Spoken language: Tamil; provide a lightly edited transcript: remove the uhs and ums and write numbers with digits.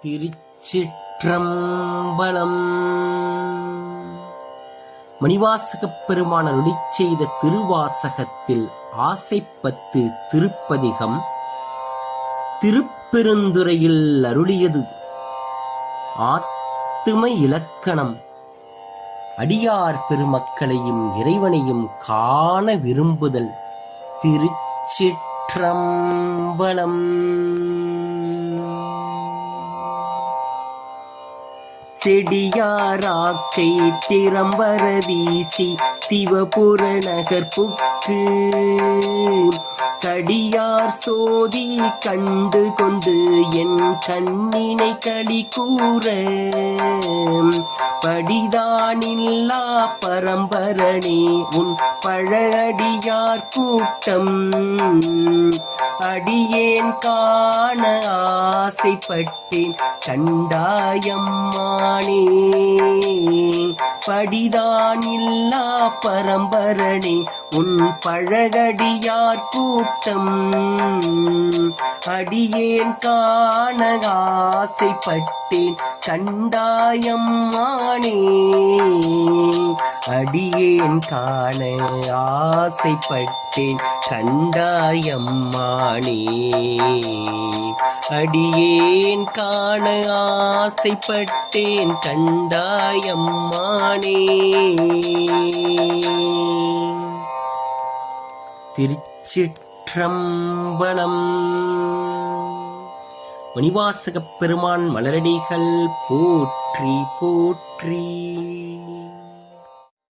திருச்சிற்றம்பலம். மணிவாசகப் பெருமான் அருளிச் செய்த திருவாசகத்தில் ஆசைப்பத்து திருப்பதிகம் திருப்பெருந்துறையில் அருளியது. ஆத்தும இலக்கணம். அடியார் பெருமக்களையும் இறைவனையும் காண விரும்புதல். திருச்சிற்றம்பலம். செடியாராக்கை திறம்பர வீசி சிவபுர நகர்ப்புக்கு கடியார் சோதி கண்டு கொண்டு என் கண்ணினை களி கூற படிதானில்லா பரம்பரணே உன் பழடியார் கூட்டம் அடியேன் காண ஆசைப்பட்டேன் கண்டாயம்மானே. படிதானில்லா பரம்பரணே உன் பழகடியார் கூட்டம் அடியேன் காண ஆசைப்பட்டேன் கண்டாயம்மானே. அடியேன் காண ஆசைப்பட்டேன் கண்டாயம்மானே. அடியேன் காண ஆசைப்பட்டேன் கண்டாயம்மானே. திருச்சிற்றம்பலம். மணிவாசகப் பெருமான் மலரடிகள் போற்றி போற்றி.